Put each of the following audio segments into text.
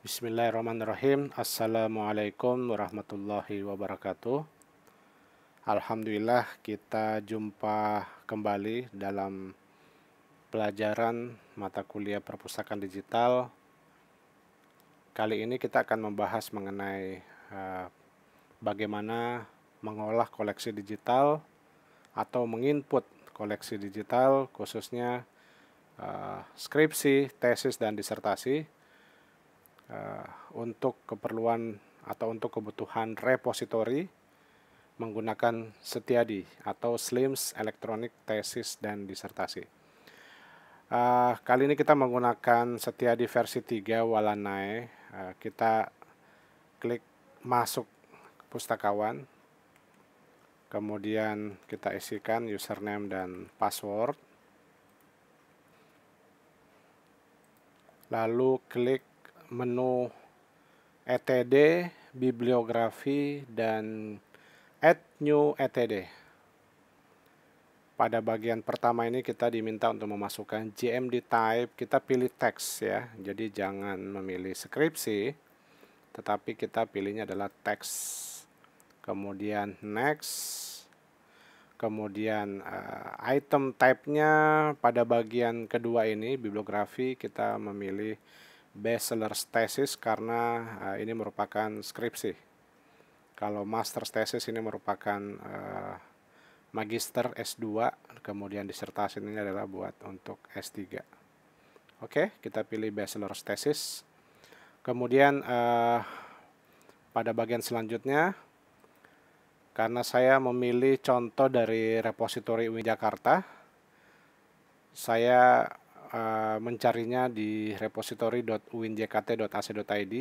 Bismillahirrahmanirrahim. Assalamualaikum warahmatullahi wabarakatuh. Alhamdulillah kita jumpa kembali dalam pelajaran mata kuliah perpustakaan digital. Kali ini kita akan membahas mengenai bagaimana mengolah koleksi digital atau menginput koleksi digital, khususnya skripsi, tesis, dan disertasi untuk keperluan atau untuk kebutuhan repositori menggunakan Setiadi atau SLIMS Electronic Thesis dan Disertasi. Kali ini kita menggunakan Setiadi versi 3 Walanae. Kita klik masuk pustakawan, kemudian kita isikan username dan password, lalu klik menu ETD, bibliografi, dan Add New ETD. Pada bagian pertama ini kita diminta untuk memasukkan GMD type, kita pilih teks ya. Jadi jangan memilih skripsi, tetapi kita pilihnya adalah teks. Kemudian next. Kemudian item type-nya pada bagian kedua ini, bibliografi, kita memilih bachelor thesis karena ini merupakan skripsi. Kalau master thesis ini merupakan magister S2, kemudian disertasi ini adalah buat untuk S3. Oke, kita pilih bachelor thesis. Kemudian pada bagian selanjutnya, karena saya memilih contoh dari repositori UIN Jakarta, saya mencarinya di repositori.uinjkt.ac.id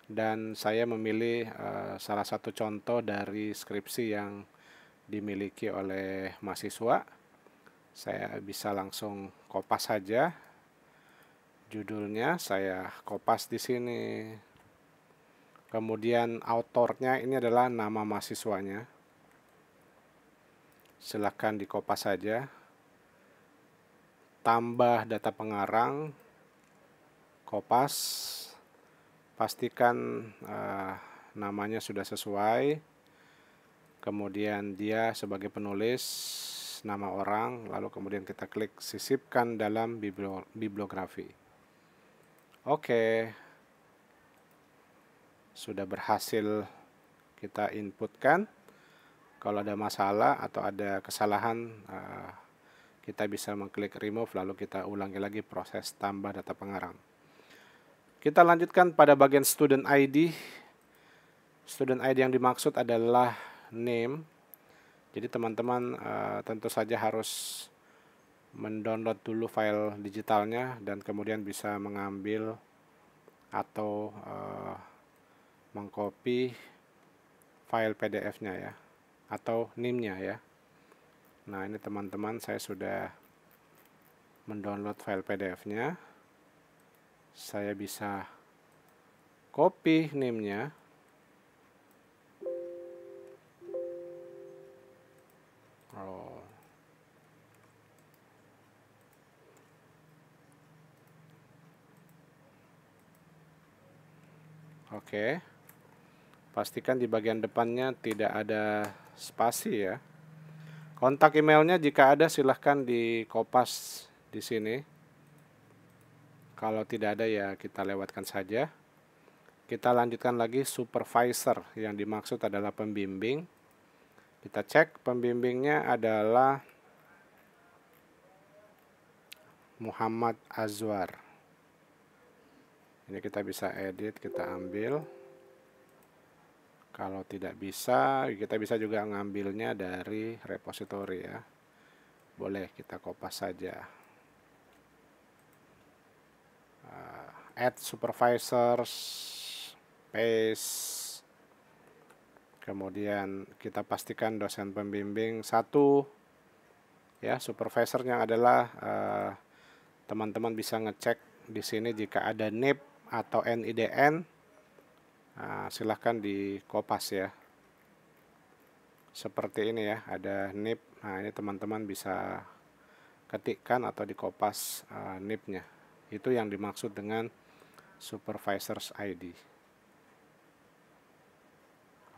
dan saya memilih salah satu contoh dari skripsi yang dimiliki oleh mahasiswa. Saya bisa langsung kopas saja judulnya, saya kopas di sini. Kemudian autornya ini adalah nama mahasiswanya. Silakan dikopas saja. Tambah data pengarang, kopas, pastikan namanya sudah sesuai, kemudian dia sebagai penulis, nama orang, lalu kemudian kita klik sisipkan dalam bibliografi. Oke, sudah berhasil kita inputkan. Kalau ada masalah atau ada kesalahan, kita bisa mengklik remove, lalu kita ulangi lagi proses tambah data pengarang. Kita lanjutkan pada bagian student ID. Student ID yang dimaksud adalah name. Jadi teman-teman tentu saja harus mendownload dulu file digitalnya dan kemudian bisa mengambil atau mengcopy file PDF-nya ya, atau NIM-nya ya. Nah, ini teman-teman, saya sudah mendownload file PDF-nya. Saya bisa copy NIM-nya. Oke. Pastikan di bagian depannya tidak ada spasi ya. Kontak emailnya jika ada silahkan dikopas di sini. Kalau tidak ada ya kita lewatkan saja. Kita lanjutkan lagi supervisor, yang dimaksud adalah pembimbing. Kita cek pembimbingnya adalah Muhammad Azwar. Ini kita bisa edit, kita ambil. Kalau tidak bisa, kita bisa juga ngambilnya dari repositori ya. Boleh kita kopas saja. Add supervisors, paste. Kemudian kita pastikan dosen pembimbing 1. Ya, supervisornya adalah teman-teman bisa ngecek di sini jika ada NIP atau NIDN. Nah, silahkan dikopas ya. Seperti ini ya, ada NIP. Nah, ini teman-teman bisa ketikkan atau dikopas NIP-nya. Itu yang dimaksud dengan supervisor's ID.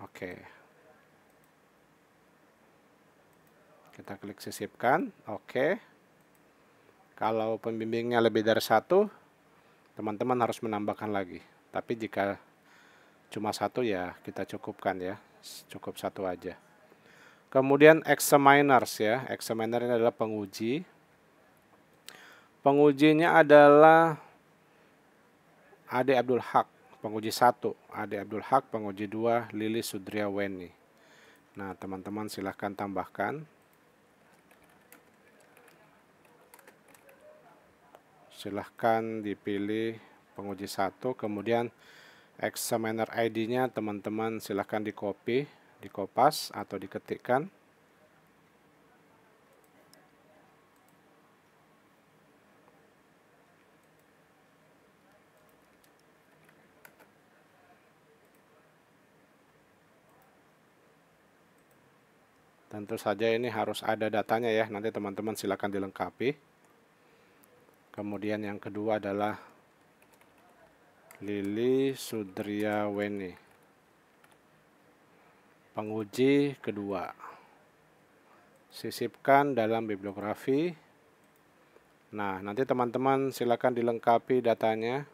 Oke. Kita klik sisipkan. Oke. Kalau pembimbingnya lebih dari satu, teman-teman harus menambahkan lagi. Tapi jika cuma satu ya kita cukupkan ya. Cukup satu aja. Kemudian examiners ya. Examiner ini adalah penguji. Pengujinya adalah Ade Abdul Haq, penguji 1. Ade Abdul Haq, penguji 2, Lili Sudriaweni. Nah, teman-teman silahkan tambahkan. Silahkan dipilih penguji 1, kemudian examiner ID-nya teman-teman silahkan di-copy, di-kopas atau diketikkan. Tentu saja ini harus ada datanya ya, nanti teman-teman silahkan dilengkapi. Kemudian yang kedua adalah Lili Sudriaweni, penguji kedua. Sisipkan dalam bibliografi. Nah, nanti teman-teman silakan dilengkapi datanya.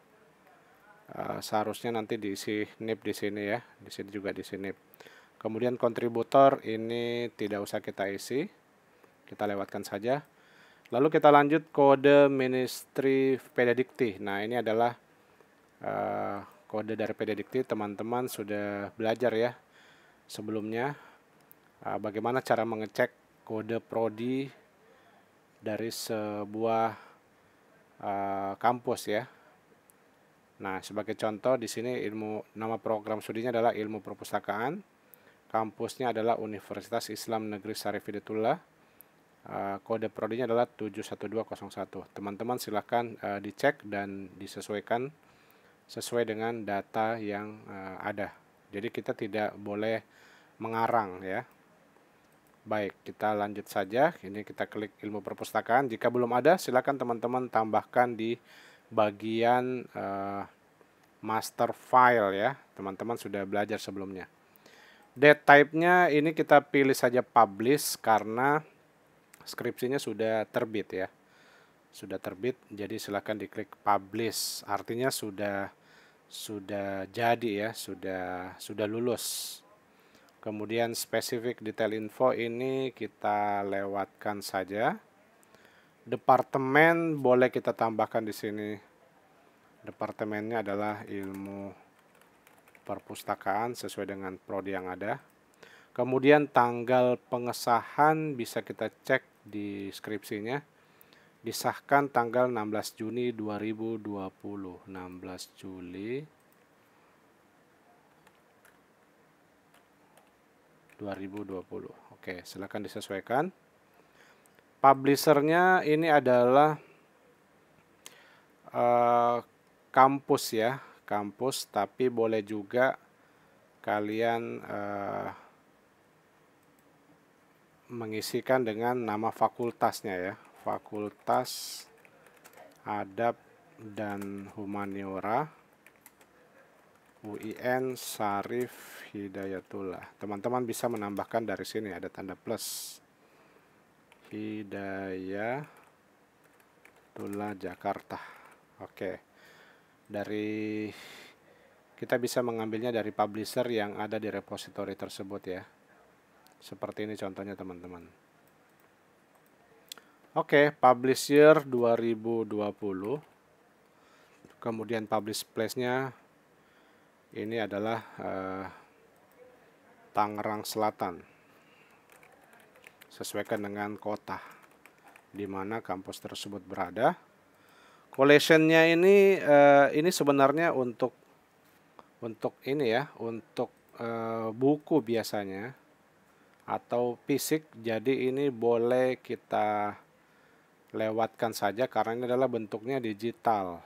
Seharusnya nanti diisi NIP di sini ya, di sini juga diisi NIP. Kemudian kontributor ini tidak usah kita isi, kita lewatkan saja. Lalu kita lanjut kode Ministry Pededikti. Nah, ini adalah kode dari Pededikti. Teman-teman sudah belajar ya sebelumnya bagaimana cara mengecek kode prodi dari sebuah kampus ya. Nah, sebagai contoh di sini nama program studinya adalah Ilmu Perpustakaan. Kampusnya adalah Universitas Islam Negeri Syarif Hidayatullah. Kode prodinya adalah 71201. Teman-teman silahkan dicek dan disesuaikan sesuai dengan data yang ada. Jadi kita tidak boleh mengarang ya. Baik, kita lanjut saja. Ini kita klik ilmu perpustakaan. Jika belum ada, silakan teman-teman tambahkan di bagian master file ya. Teman-teman sudah belajar sebelumnya. Date type-nya ini kita pilih saja publish karena skripsinya sudah terbit ya. Sudah terbit, jadi silakan diklik publish. Artinya sudah jadi ya, sudah lulus. Kemudian spesifik detail info ini kita lewatkan saja. Departemen boleh kita tambahkan di sini. Departemennya adalah ilmu perpustakaan sesuai dengan prodi yang ada. Kemudian tanggal pengesahan bisa kita cek di skripsinya. Disahkan tanggal 16 Juni 2020. 16 Juli 2020. Oke, silakan disesuaikan. Publishernya ini adalah kampus ya, kampus, tapi boleh juga kalian mengisikan dengan nama fakultasnya ya, Fakultas Adab dan Humaniora UIN Syarif Hidayatullah. Teman-teman bisa menambahkan dari sini ada tanda plus. Hidayatullah Jakarta. Oke. Dari kita bisa mengambilnya dari publisher yang ada di repository tersebut ya. Seperti ini contohnya teman-teman. Oke, publish year 2020. Kemudian publish place-nya ini adalah Tangerang Selatan. Sesuaikan dengan kota di mana kampus tersebut berada. Collection-nya ini sebenarnya untuk ini ya, untuk buku biasanya atau fisik, jadi ini boleh kita lewatkan saja karena ini adalah bentuknya digital.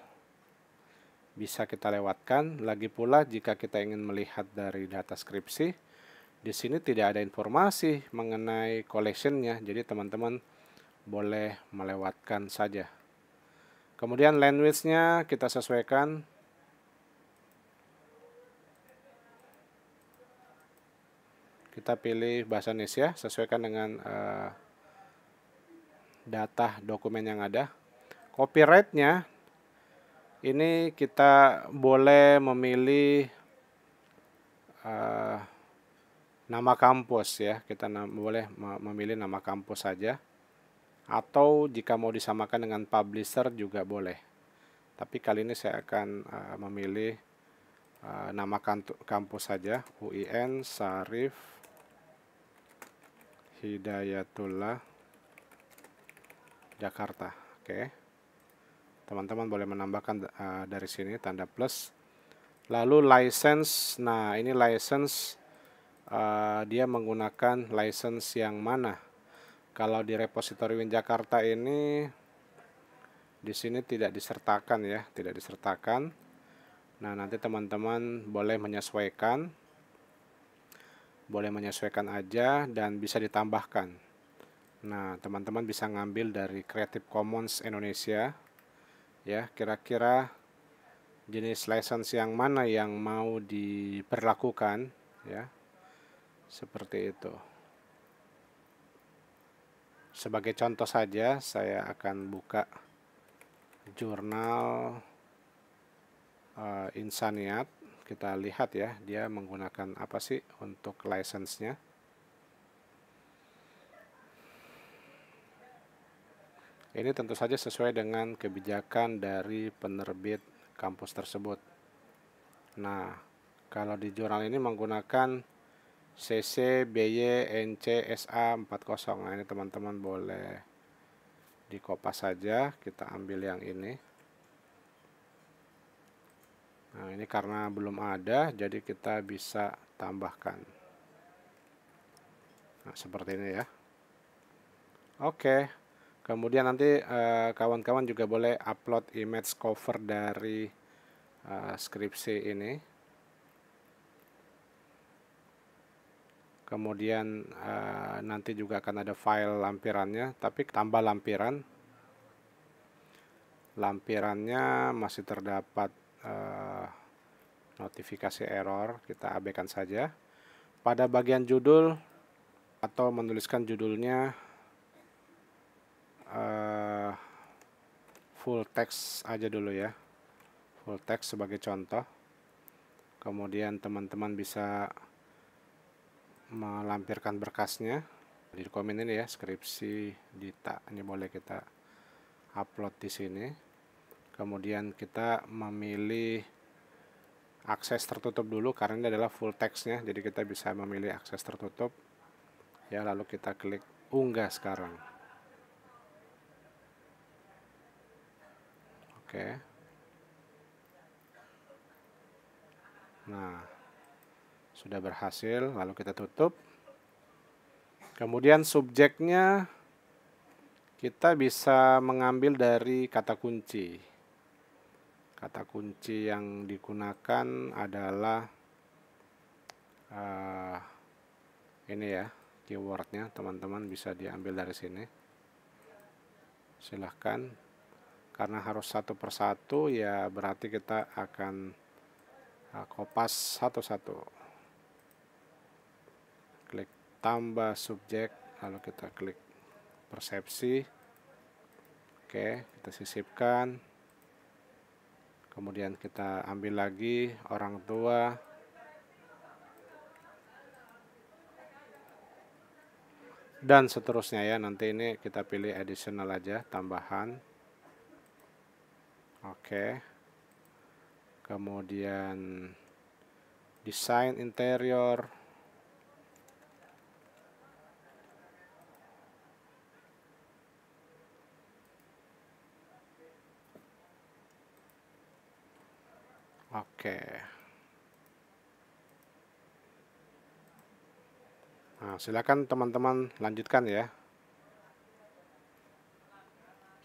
Bisa kita lewatkan. Lagi pula jika kita ingin melihat dari data skripsi, di sini tidak ada informasi mengenai collection-nya, jadi teman-teman boleh melewatkan saja. Kemudian language-nya kita sesuaikan kita pilih bahasa Indonesia, sesuaikan dengan data dokumen yang ada. Copyright-nya ini kita boleh memilih nama kampus ya, kita boleh memilih nama kampus saja, atau jika mau disamakan dengan publisher juga boleh. Tapi kali ini saya akan memilih nama kampus saja, UIN Syarif Hidayatullah Jakarta. Oke, teman-teman boleh menambahkan dari sini tanda plus. Lalu license, nah ini license dia menggunakan license yang mana? Kalau di repository Win Jakarta ini di sini tidak disertakan ya, tidak disertakan. Nah, nanti teman-teman boleh menyesuaikan aja dan bisa ditambahkan. Nah, teman-teman bisa ngambil dari Creative Commons Indonesia ya, kira-kira jenis license yang mana yang mau diberlakukan ya, seperti itu. Sebagai contoh saja, saya akan buka jurnal Insaniat. Kita lihat ya, dia menggunakan apa sih untuk license-nya. Ini tentu saja sesuai dengan kebijakan dari penerbit kampus tersebut. Nah, kalau di jurnal ini menggunakan CC BY NC SA 40. Nah, ini teman-teman boleh dikopas saja, kita ambil yang ini. Nah, ini karena belum ada, jadi kita bisa tambahkan. Nah, seperti ini ya. Oke, kemudian nanti kawan-kawan juga boleh upload image cover dari skripsi ini. Kemudian nanti juga akan ada file lampirannya, tapi tambah lampirannya masih terdapat notifikasi error, kita abaikan saja. Pada bagian judul atau menuliskan judulnya full text aja dulu ya, full text sebagai contoh. Kemudian teman-teman bisa melampirkan berkasnya di dokumen ini ya, skripsi Dita. Ini boleh kita upload di sini. Kemudian kita memilih akses tertutup dulu karena ini adalah full textnya, jadi kita bisa memilih akses tertutup ya, lalu kita klik unggah sekarang. Oke, nah sudah berhasil, lalu kita tutup. Kemudian subjeknya kita bisa mengambil dari kata kunci. Kata kunci yang digunakan adalah ini ya, keywordnya teman-teman bisa diambil dari sini. Silahkan, karena harus satu persatu ya, berarti kita akan kopas satu-satu. Klik tambah subjek, lalu kita klik persepsi. Oke, kita sisipkan. Kemudian kita ambil lagi orang tua. Dan seterusnya ya, nanti ini kita pilih additional aja, tambahan. Oke. Kemudian desain interior. Oke. Nah, silakan teman-teman lanjutkan ya.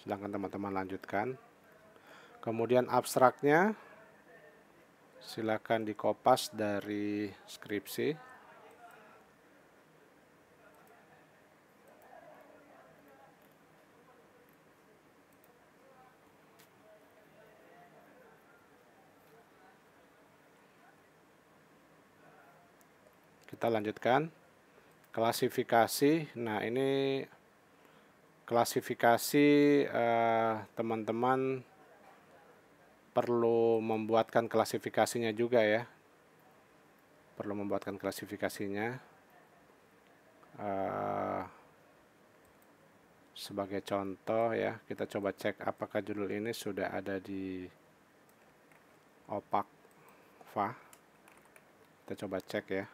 Silakan teman-teman lanjutkan. Kemudian abstraknya silakan dikopas dari skripsi. Kita lanjutkan. Klasifikasi, nah ini klasifikasi teman-teman perlu membuatkan klasifikasinya juga ya. Perlu membuatkan klasifikasinya. Sebagai contoh ya, kita coba cek apakah judul ini sudah ada di OPAC-VA. Kita coba cek ya.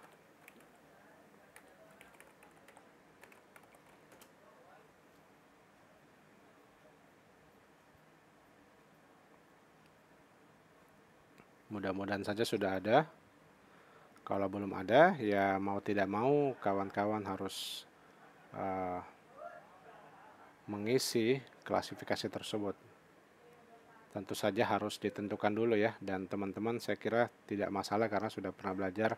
Mudah-mudahan saja sudah ada. Kalau belum ada, ya mau tidak mau kawan-kawan harus mengisi klasifikasi tersebut. Tentu saja harus ditentukan dulu ya, dan teman-teman saya kira tidak masalah karena sudah pernah belajar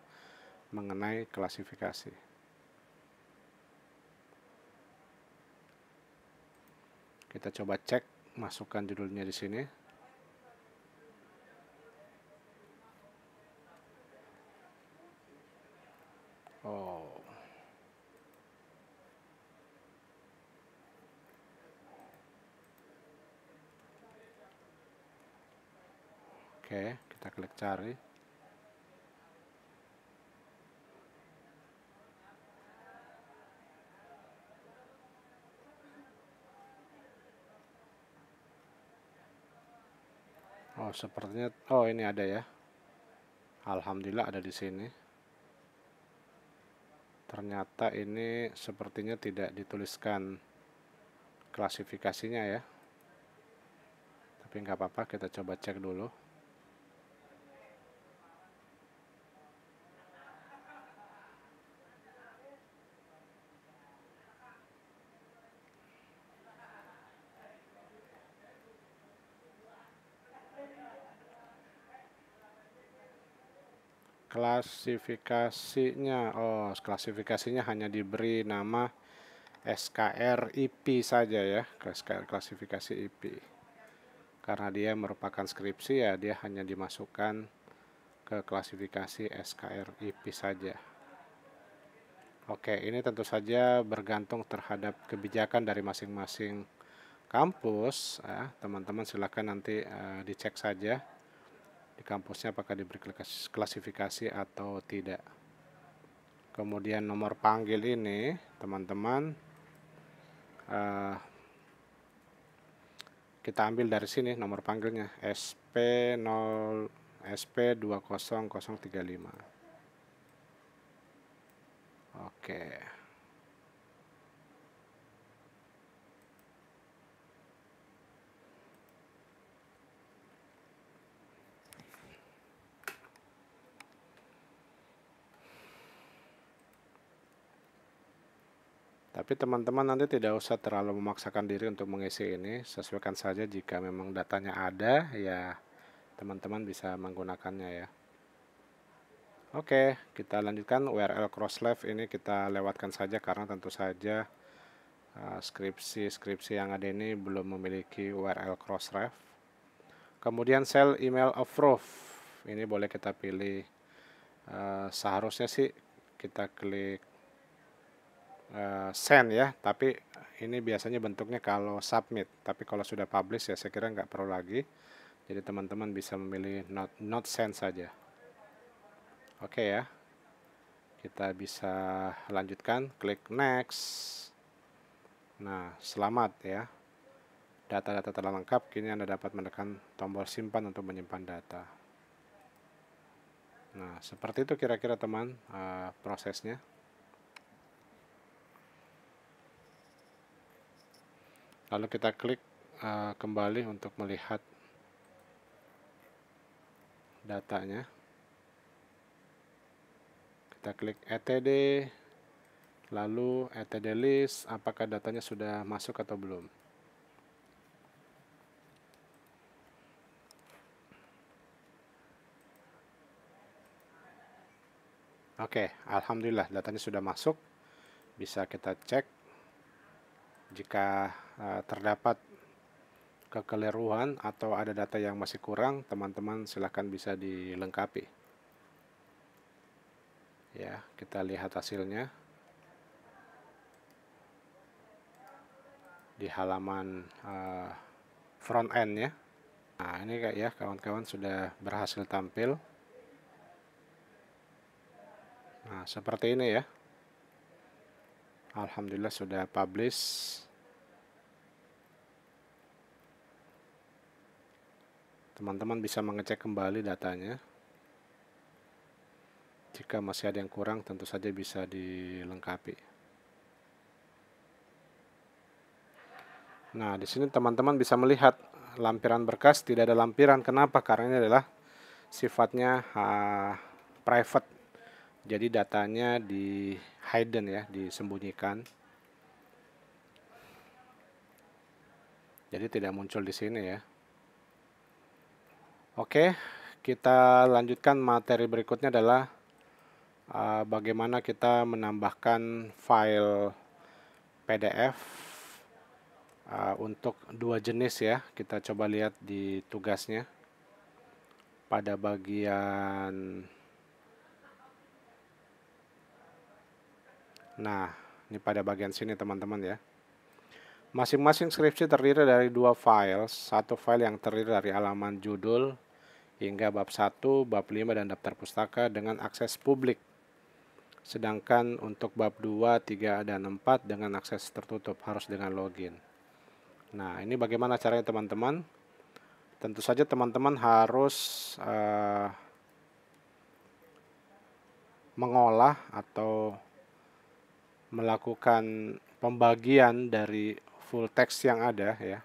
mengenai klasifikasi. Kita coba cek, masukkan judulnya di sini. Oh. Oke, kita klik cari. Oh, sepertinya ini ada ya. Alhamdulillah ada di sini. Ternyata ini sepertinya tidak dituliskan klasifikasinya ya. Tapi nggak apa-apa, kita coba cek dulu. Klasifikasinya hanya diberi nama SKR IP saja ya, SKR klasifikasi IP. Karena dia merupakan skripsi ya, dia hanya dimasukkan ke klasifikasi SKR IP saja. Oke, ini tentu saja bergantung terhadap kebijakan dari masing-masing kampus ya. Teman-teman silakan nanti dicek saja di kampusnya apakah diberi klasifikasi atau tidak. Kemudian nomor panggil ini teman-teman kita ambil dari sini nomor panggilnya SP0 SP20035. Oke. Tapi teman-teman nanti tidak usah terlalu memaksakan diri untuk mengisi ini, sesuaikan saja jika memang datanya ada, ya teman-teman bisa menggunakannya ya. Oke, kita lanjutkan URL Crossref ini kita lewatkan saja karena tentu saja skripsi yang ada ini belum memiliki URL Crossref. Kemudian sel email approve, ini boleh kita pilih, seharusnya sih kita klik send ya, tapi ini biasanya bentuknya kalau submit, tapi kalau sudah publish ya saya kira nggak perlu lagi, jadi teman-teman bisa memilih not send saja. Oke ya, kita bisa lanjutkan, klik next. Nah, selamat ya, data-data telah lengkap, kini Anda dapat menekan tombol simpan untuk menyimpan data. Nah, seperti itu kira-kira teman prosesnya. Lalu kita klik kembali untuk melihat datanya. Kita klik etd, lalu etd list, apakah datanya sudah masuk atau belum. Oke, alhamdulillah datanya sudah masuk. Bisa kita cek jika terdapat kekeliruan atau ada data yang masih kurang, teman-teman silahkan bisa dilengkapi. Ya, kita lihat hasilnya. di halaman front end ya. Nah, ini kayak ya kawan-kawan sudah berhasil tampil. Nah, seperti ini ya. Alhamdulillah sudah publish. Teman-teman bisa mengecek kembali datanya. Jika masih ada yang kurang, tentu saja bisa dilengkapi. Nah, di sini teman-teman bisa melihat lampiran berkas tidak ada lampiran. Kenapa? Karena ini adalah sifatnya private. Jadi datanya di hidden ya, disembunyikan. Jadi tidak muncul di sini ya. Oke, kita lanjutkan materi berikutnya adalah bagaimana kita menambahkan file PDF untuk dua jenis ya. Kita coba lihat di tugasnya. Pada bagian ini pada bagian sini teman-teman ya. Masing-masing skripsi terdiri dari dua file. Satu file yang terdiri dari halaman judul hingga bab 1, bab 5, dan daftar pustaka dengan akses publik. Sedangkan untuk bab 2, 3, dan 4 dengan akses tertutup, harus dengan login. Nah, ini bagaimana caranya teman-teman? Tentu saja teman-teman harus mengolah atau melakukan pembagian dari full text yang ada ya.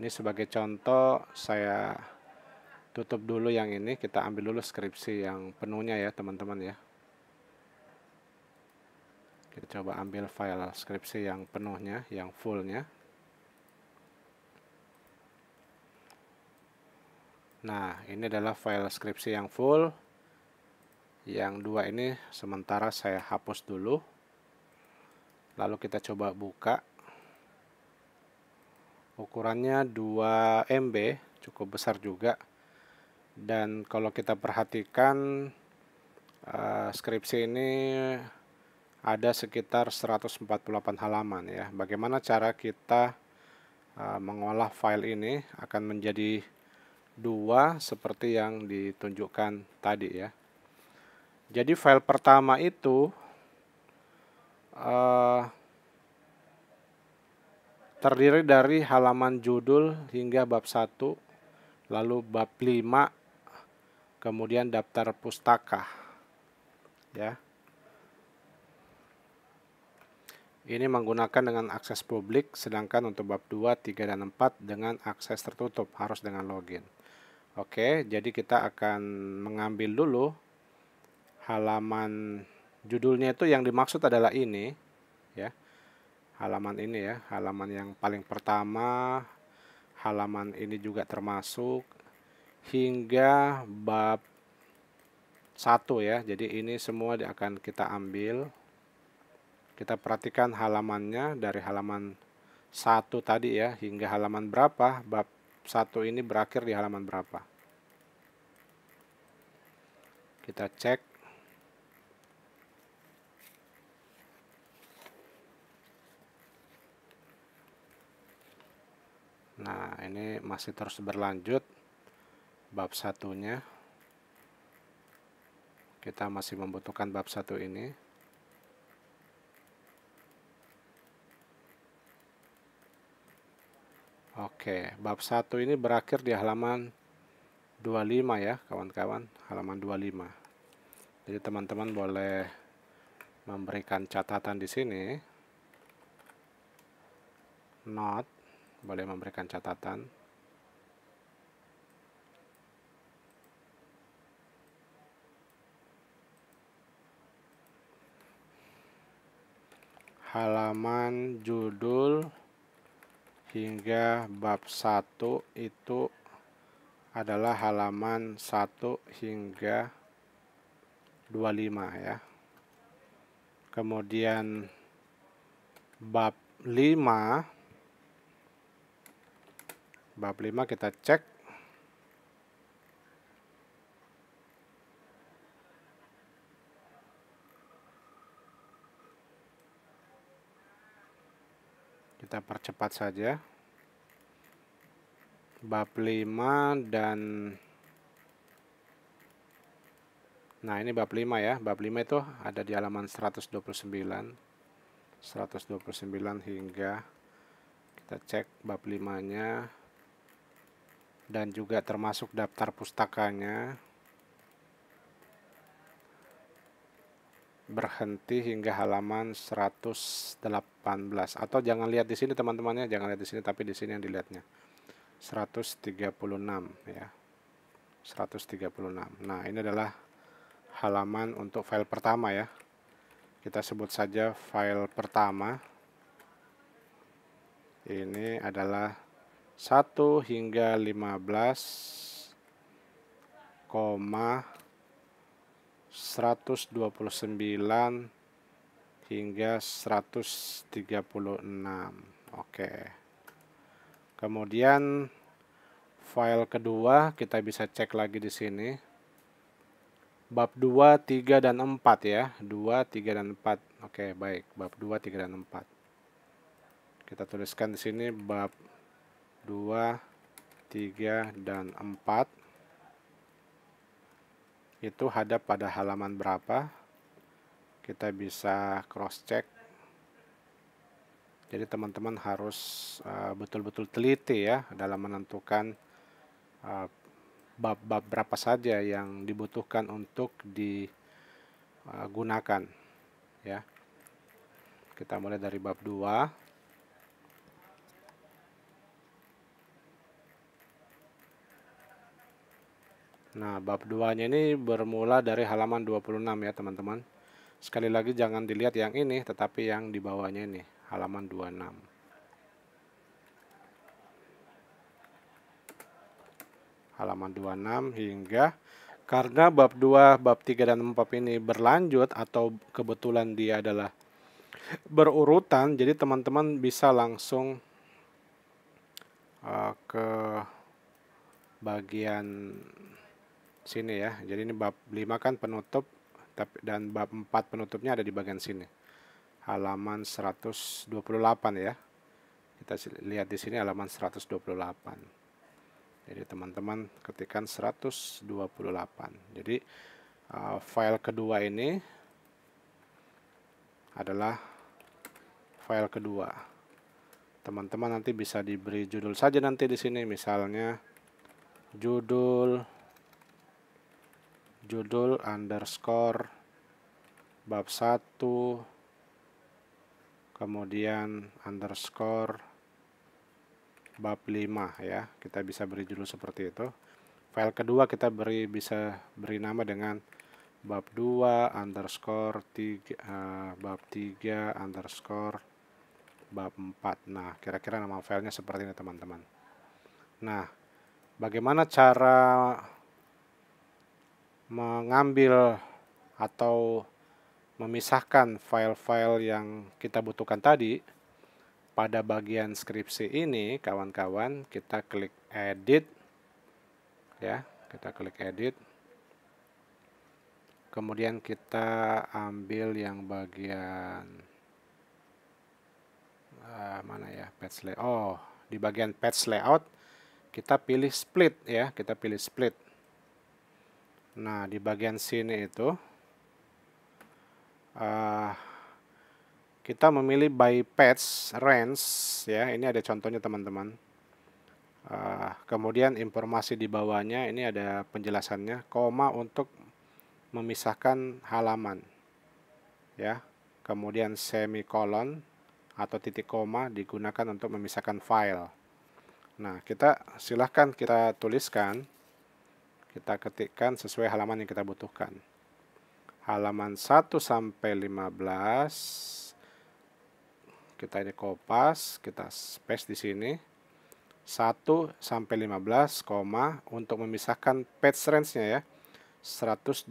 Ini sebagai contoh saya tutup dulu yang ini, kita ambil dulu skripsi yang penuhnya ya teman-teman ya. Kita coba ambil file skripsi yang penuhnya, yang fullnya. Nah, ini adalah file skripsi yang full. Yang dua ini sementara saya hapus dulu. Lalu kita coba buka. Ukurannya 2 MB, cukup besar juga. Dan kalau kita perhatikan skripsi ini ada sekitar 148 halaman ya. Bagaimana cara kita mengolah file ini akan menjadi dua seperti yang ditunjukkan tadi ya. Jadi file pertama itu terdiri dari halaman judul hingga bab 1, lalu bab 5, kemudian daftar pustaka ya. Ini menggunakan dengan akses publik, sedangkan untuk bab 2, 3, dan 4 dengan akses tertutup, harus dengan login. Oke, jadi kita akan mengambil dulu halaman judulnya. Itu yang dimaksud adalah ini ya. Halaman ini ya, halaman yang paling pertama, halaman ini juga termasuk hingga bab 1 ya. Jadi ini semua akan kita ambil. Kita perhatikan halamannya dari halaman 1 tadi ya, hingga halaman berapa, bab 1 ini berakhir di halaman berapa. Kita cek. Nah, ini masih terus berlanjut bab 1-nya. Kita masih membutuhkan bab 1 ini. Oke, bab 1 ini berakhir di halaman 25 ya, kawan-kawan, halaman 25. Jadi teman-teman boleh memberikan catatan di sini. Note, boleh memberikan catatan. Halaman judul hingga bab 1 itu adalah halaman 1 hingga 25 ya. Kemudian bab 5 kita cek. Kita percepat saja. Bab 5 dan nah ini bab 5 ya. Bab 5 itu ada di halaman 129 hingga kita cek bab 5-nya dan juga termasuk daftar pustakanya. Berhenti hingga halaman 118 atau jangan lihat di sini teman-temannya, jangan lihat di sini tapi di sini yang dilihatnya 136 ya. 136. Nah, ini adalah halaman untuk file pertama ya. Kita sebut saja file pertama. Ini adalah 1 hingga 15, 129 hingga 136. Oke. Kemudian file kedua kita bisa cek lagi di sini. Bab 2, 3 dan 4 ya. 2, 3 dan 4. Oke, baik. Bab 2, 3 dan 4. Kita tuliskan di sini bab 2, 3 dan 4. Itu hadap pada halaman berapa? Kita bisa cross check. Jadi teman-teman harus betul-betul teliti ya dalam menentukan bab-bab berapa saja yang dibutuhkan untuk digunakan ya. Kita mulai dari bab 2. Nah, bab 2-nya ini bermula dari halaman 26 ya, teman-teman. Sekali lagi jangan dilihat yang ini, tetapi yang di bawahnya ini, halaman 26. Halaman 26 hingga karena bab 2, bab 3 dan 4 ini berlanjut atau kebetulan dia adalah berurutan, jadi teman-teman bisa langsung ke bagian sini ya. Jadi ini bab 5 kan penutup dan bab 4 penutupnya ada di bagian sini. Halaman 128 ya. Kita lihat di sini halaman 128. Jadi teman-teman ketikkan 128. Jadi file kedua ini adalah file kedua. Teman-teman nanti bisa diberi judul saja nanti di sini, misalnya judul underscore bab 1 kemudian underscore bab 5 ya. Kita bisa beri judul seperti itu. File kedua kita bisa beri nama dengan bab 2 underscore 3 bab 3 underscore bab 4. Nah, kira-kira nama filenya seperti ini teman-teman. Nah, bagaimana cara mengambil atau memisahkan file-file yang kita butuhkan tadi? Pada bagian skripsi ini, kawan-kawan, kita klik edit ya, kita klik edit. Kemudian kita ambil yang bagian mana ya, page layout. Oh, di bagian page layout kita pilih split ya, kita pilih split. Nah, di bagian sini itu kita memilih by page range ya. Ini ada contohnya teman-teman. Kemudian informasi di bawahnya ini ada penjelasannya, koma untuk memisahkan halaman ya. Kemudian semikolon atau titik koma digunakan untuk memisahkan file. Nah, silahkan kita tuliskan, kita ketikkan sesuai halaman yang kita butuhkan. Halaman 1 sampai 15 kita ini kopas, kita space di sini. 1 sampai 15, untuk memisahkan page range-nya ya. 129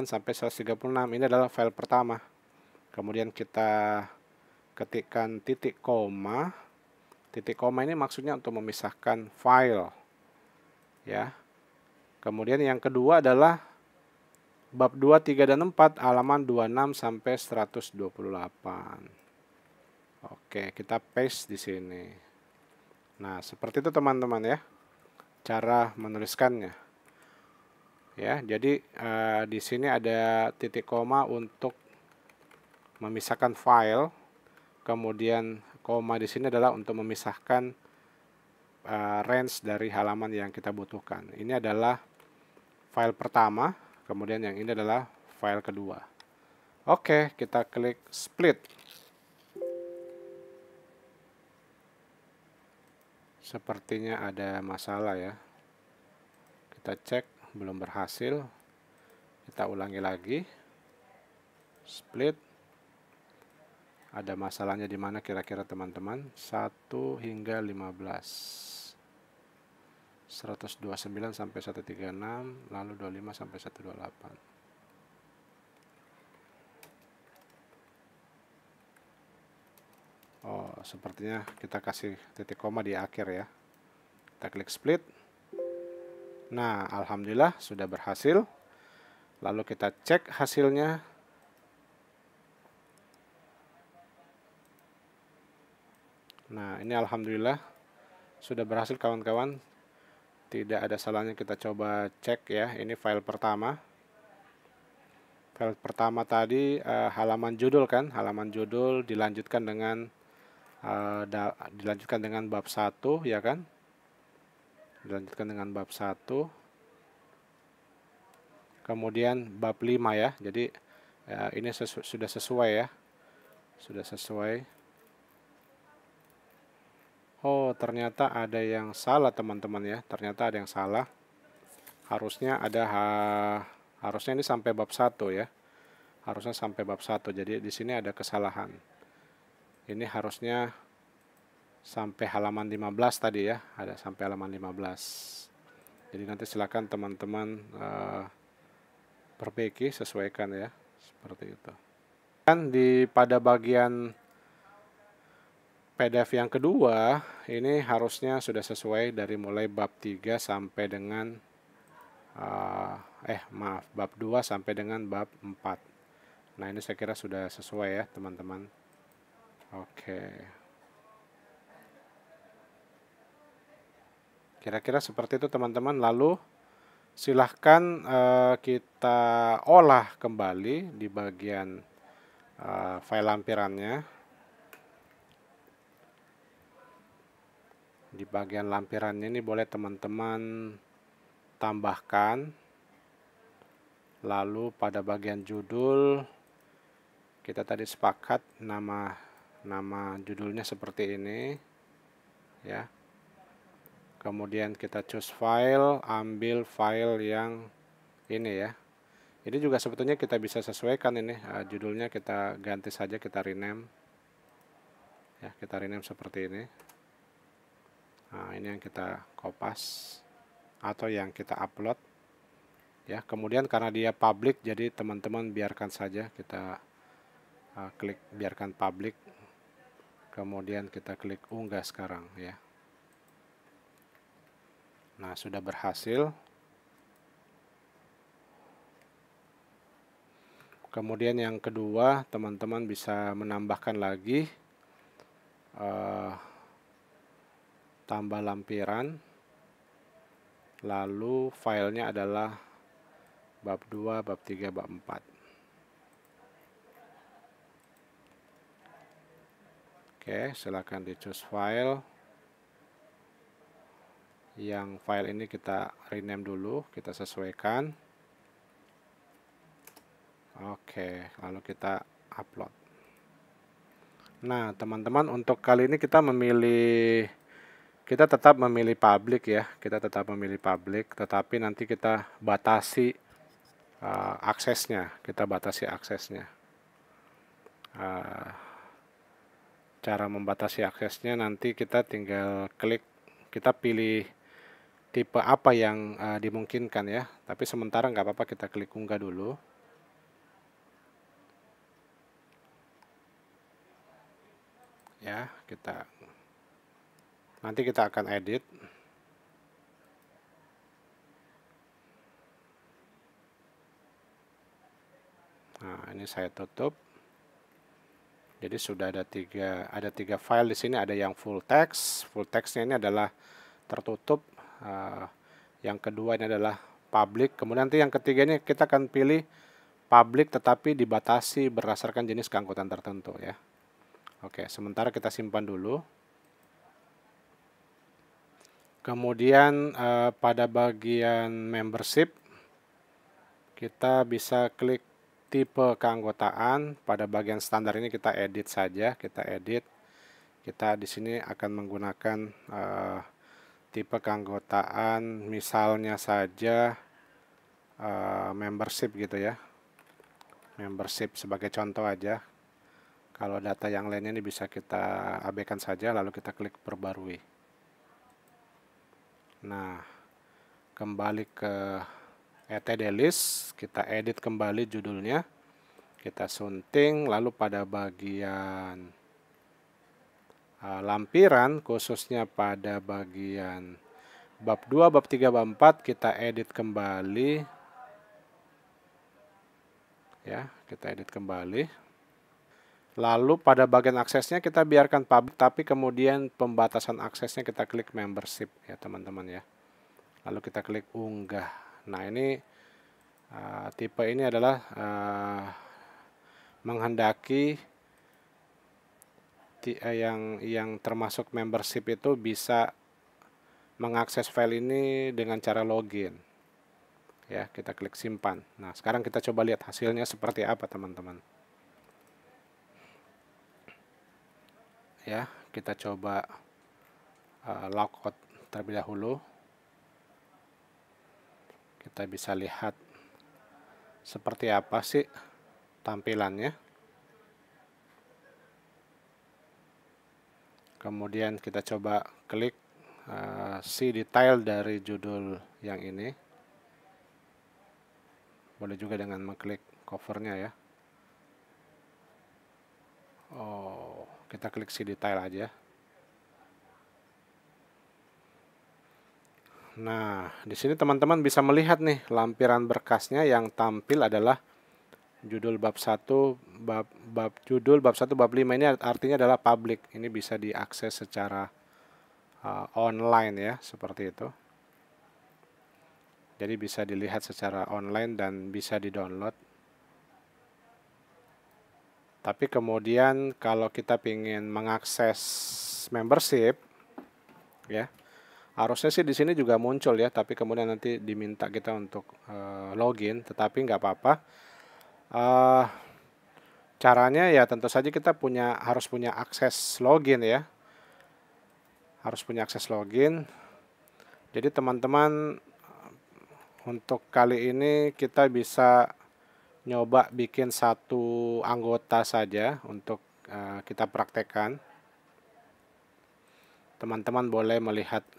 sampai 136. Ini adalah file pertama. Kemudian kita ketikkan titik koma. Titik koma ini maksudnya untuk memisahkan file ya. Kemudian yang kedua adalah bab 2, 3 dan 4 halaman 26 sampai 128. Oke, kita paste di sini. Nah, seperti itu teman-teman ya, cara menuliskannya. Ya, jadi di sini ada titik koma untuk memisahkan file, kemudian koma di sini adalah untuk memisahkan range dari halaman yang kita butuhkan. Ini adalah file pertama, kemudian yang ini adalah file kedua. Oke, kita klik split. Sepertinya ada masalah ya. Kita cek, belum berhasil. Kita ulangi lagi. Split. Ada masalahnya di mana kira-kira teman-teman? 1 hingga 15. 129 sampai 136, lalu 25 sampai 128. Oh, sepertinya kita kasih titik koma di akhir ya. Kita klik split. Nah, alhamdulillah sudah berhasil. Lalu kita cek hasilnya. Nah, ini alhamdulillah sudah berhasil kawan-kawan. Tidak ada salahnya kita coba cek ya. Ini file pertama. File pertama tadi halaman judul kan, halaman judul dilanjutkan dengan bab 1 ya kan. Dilanjutkan dengan bab 1. Kemudian bab 5 ya. Jadi ini sudah sesuai ya. Sudah sesuai. Oh, ternyata ada yang salah teman-teman ya. Ternyata ada yang salah. Harusnya harusnya ini sampai bab 1 ya. Harusnya sampai bab 1. Jadi di sini ada kesalahan. Ini harusnya sampai halaman 15 tadi ya. Ada sampai halaman 15. Jadi nanti silakan teman-teman perbaiki, sesuaikan ya. Seperti itu. Dan pada bagian PDF yang kedua, ini harusnya sudah sesuai dari mulai bab 3 sampai dengan bab 2 sampai dengan bab 4. Nah, ini saya kira sudah sesuai ya, teman-teman. Oke. Kira-kira seperti itu, teman-teman. Lalu silahkan kita olah kembali di bagian file lampirannya. Di bagian lampirannya ini boleh teman-teman tambahkan. Lalu pada bagian judul kita tadi sepakat nama judulnya seperti ini ya. Kemudian kita choose file, ambil file yang ini ya. Ini juga sebetulnya kita bisa sesuaikan ini judulnya, kita ganti saja, kita rename ya, kita rename seperti ini. Nah, ini yang kita kopas atau yang kita upload ya. Kemudian karena dia public, jadi teman-teman biarkan saja, kita klik biarkan public, kemudian kita klik unggah sekarang ya. Nah, sudah berhasil. Kemudian yang kedua, teman-teman bisa menambahkan lagi tambah lampiran, lalu filenya adalah bab 2, bab 3, bab 4. Oke, silakan di choose file. Yang file ini kita rename dulu, kita sesuaikan. Oke, lalu kita upload. Nah, teman-teman, untuk kali ini kita tetap memilih public ya. Kita tetap memilih public, tetapi nanti kita batasi aksesnya. Kita batasi aksesnya. Cara membatasi aksesnya nanti kita tinggal klik, kita pilih tipe apa yang dimungkinkan ya. Tapi sementara nggak apa-apa, kita klik unggah dulu. Ya, nanti kita akan edit. Nah, ini saya tutup. Jadi sudah ada tiga file di sini, ada yang full text. Full textnya ini adalah tertutup. Yang kedua ini adalah public. Kemudian nanti yang ketiga ini kita akan pilih public tetapi dibatasi berdasarkan jenis keanggotaan tertentu ya. Oke, sementara kita simpan dulu. Kemudian pada bagian membership kita bisa klik tipe keanggotaan. Pada bagian standar ini kita edit saja, kita edit. Kita di sini akan menggunakan tipe keanggotaan misalnya saja membership gitu ya. Membership sebagai contoh aja. Kalau data yang lainnya ini bisa kita abaikan saja lalu kita klik perbarui. Nah, kembali ke etd list, kita edit kembali judulnya, kita sunting, lalu pada bagian lampiran, khususnya pada bagian bab 2, bab 3, bab 4, kita edit kembali. Ya, kita edit kembali. Lalu pada bagian aksesnya kita biarkan public, tapi kemudian pembatasan aksesnya kita klik membership ya teman-teman ya. Lalu kita klik unggah. Nah ini tipe ini adalah menghendaki yang termasuk membership itu bisa mengakses file ini dengan cara login. Ya, kita klik simpan. Nah, sekarang kita coba lihat hasilnya seperti apa, teman-teman. Ya, kita coba logout terlebih dahulu. Kita bisa lihat seperti apa sih tampilannya. Kemudian kita coba klik see detail dari judul yang ini. Boleh juga dengan mengklik covernya ya. Oh, kita klik see detail aja. Nah, di sini teman-teman bisa melihat nih lampiran berkasnya yang tampil adalah judul bab 1, judul bab 1 bab 5 ini artinya adalah public. Ini bisa diakses secara online ya, seperti itu. Jadi bisa dilihat secara online dan bisa di-download. Tapi kemudian kalau kita ingin mengakses membership ya, harusnya sih di sini juga muncul ya, tapi kemudian nanti diminta kita untuk login, tetapi nggak apa-apa. Caranya ya tentu saja kita harus punya akses login ya. Harus punya akses login. Jadi teman-teman untuk kali ini kita bisa nyoba bikin satu anggota saja untuk kita praktekkan. Teman-teman boleh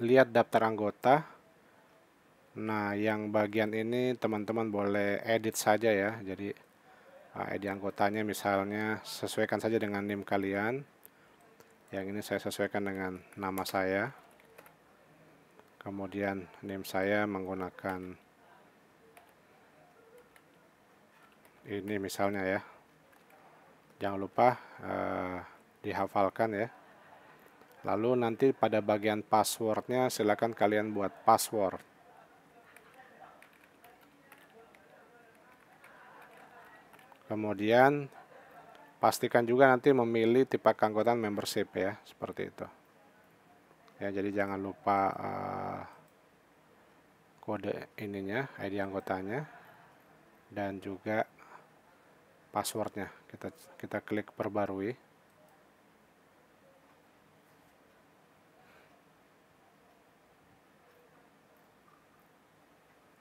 lihat daftar anggota. Nah, yang bagian ini teman-teman boleh edit saja ya. Jadi edit anggotanya misalnya sesuaikan saja dengan NIM kalian. Yang ini saya sesuaikan dengan nama saya. Kemudian NIM saya menggunakan ini misalnya ya. Jangan lupa dihafalkan ya. Lalu nanti pada bagian passwordnya silakan kalian buat password. Kemudian pastikan juga nanti memilih tipe keanggotaan membership ya, seperti itu. Ya, jadi jangan lupa kode ininya, ID anggotanya, dan juga passwordnya. Kita klik perbarui.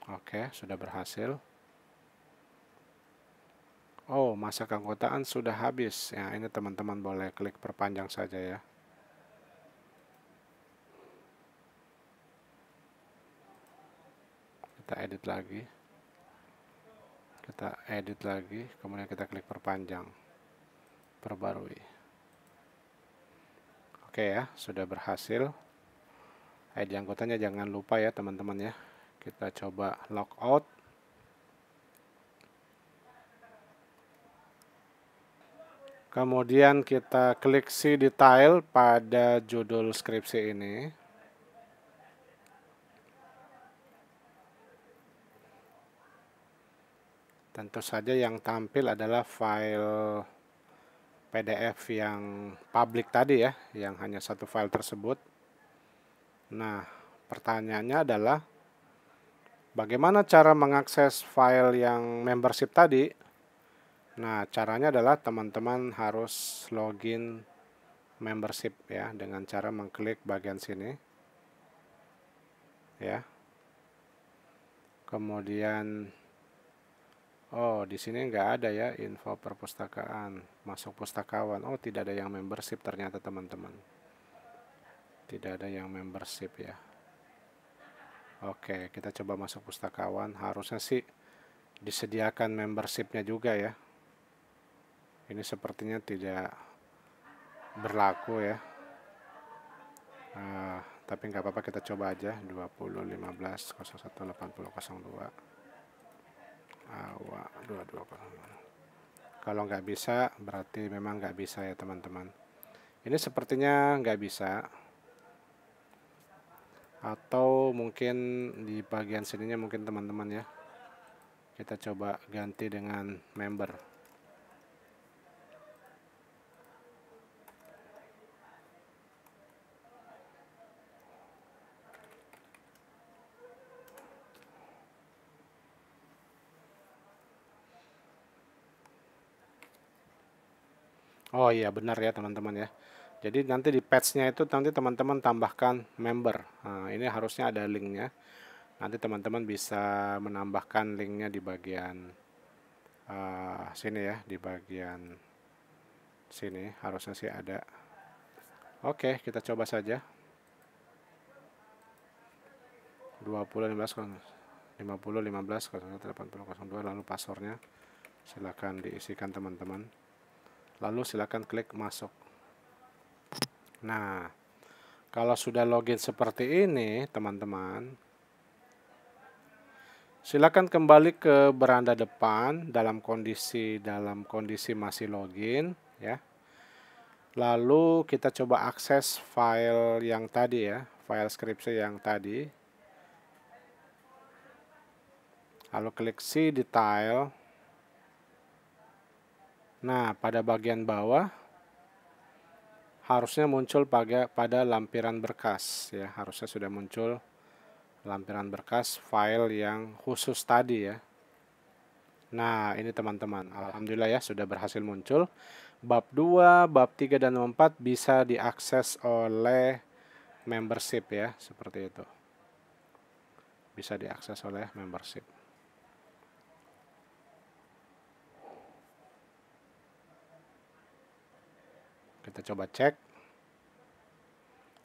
Oke, sudah berhasil. Oh, masa keanggotaan sudah habis. Ya, ini teman-teman boleh klik perpanjang saja ya. Kita edit lagi. Kita edit lagi, kemudian kita klik perpanjang. Perbarui. Oke ya, sudah berhasil. ID anggotanya jangan lupa ya teman-teman ya. Kita coba logout. Kemudian kita klik see detail pada judul skripsi ini. Tentu saja yang tampil adalah file PDF yang public tadi ya, yang hanya satu file tersebut. Nah, pertanyaannya adalah bagaimana cara mengakses file yang membership tadi? Nah, caranya adalah teman-teman harus login membership ya, dengan cara mengklik bagian sini. Ya. Kemudian di sini nggak ada ya info perpustakaan, masuk pustakawan. Oh, tidak ada yang membership ternyata teman-teman. Tidak ada yang membership ya. Oke, kita coba masuk pustakawan. Harusnya sih disediakan membershipnya juga ya. Ini sepertinya tidak berlaku ya. Tapi nggak apa-apa, kita coba aja 20 15 01 80 02 awal 22. Kalau nggak bisa berarti memang nggak bisa ya teman-teman. Ini sepertinya nggak bisa, atau mungkin di bagian sininya mungkin teman-teman ya. Kita coba ganti dengan member. Oh iya benar ya teman-teman ya. Jadi nanti di patch-nya itu nanti teman-teman tambahkan member. Nah, ini harusnya ada linknya. Nanti teman-teman bisa menambahkan linknya di bagian sini ya, di bagian sini harusnya sih ada. Oke, kita coba saja. 20 15 50 15 01 80 02 lalu passwordnya silakan diisikan teman-teman. Lalu silakan klik masuk. Nah, kalau sudah login seperti ini teman-teman, silakan kembali ke beranda depan dalam kondisi masih login ya. Lalu kita coba akses file yang tadi ya, file skripsi yang tadi. Lalu klik see detail. Nah, pada bagian bawah harusnya muncul pada lampiran berkas ya, harusnya sudah muncul lampiran berkas file yang khusus tadi ya. Nah, ini teman-teman, alhamdulillah ya sudah berhasil muncul. Bab 2, bab 3 dan 4 bisa diakses oleh membership ya, seperti itu. Bisa diakses oleh membership. Kita coba cek.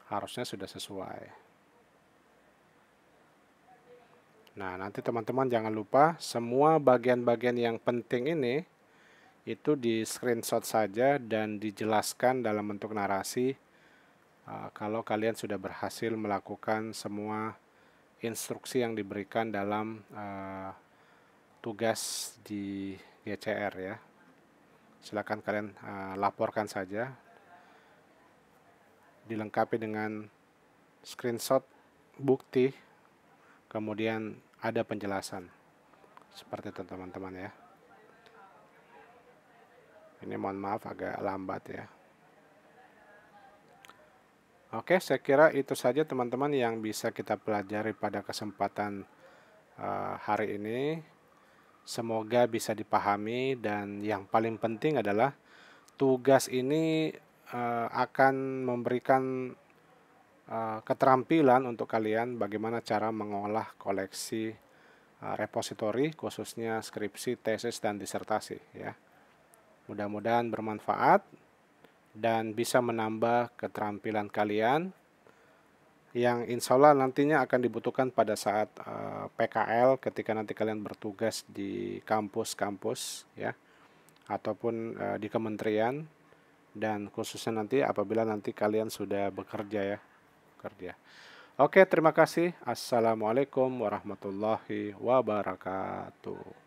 Harusnya sudah sesuai. Nah, nanti teman-teman jangan lupa semua bagian-bagian yang penting ini itu di screenshot saja dan dijelaskan dalam bentuk narasi kalau kalian sudah berhasil melakukan semua instruksi yang diberikan dalam tugas di GCR ya. Silakan kalian laporkan saja, dilengkapi dengan screenshot bukti, kemudian ada penjelasan seperti itu teman-teman ya. Ini mohon maaf agak lambat ya. Oke, saya kira itu saja teman-teman yang bisa kita pelajari pada kesempatan hari ini. Semoga bisa dipahami, dan yang paling penting adalah tugas ini akan memberikan keterampilan untuk kalian bagaimana cara mengolah koleksi repositori, khususnya skripsi, tesis, dan disertasi ya. Mudah-mudahan bermanfaat dan bisa menambah keterampilan kalian yang insya Allah nantinya akan dibutuhkan pada saat PKL ketika nanti kalian bertugas di kampus-kampus ya, ataupun di kementerian, dan khususnya nanti apabila nanti kalian sudah bekerja ya, kerja. Oke, terima kasih. Assalamualaikum warahmatullahi wabarakatuh.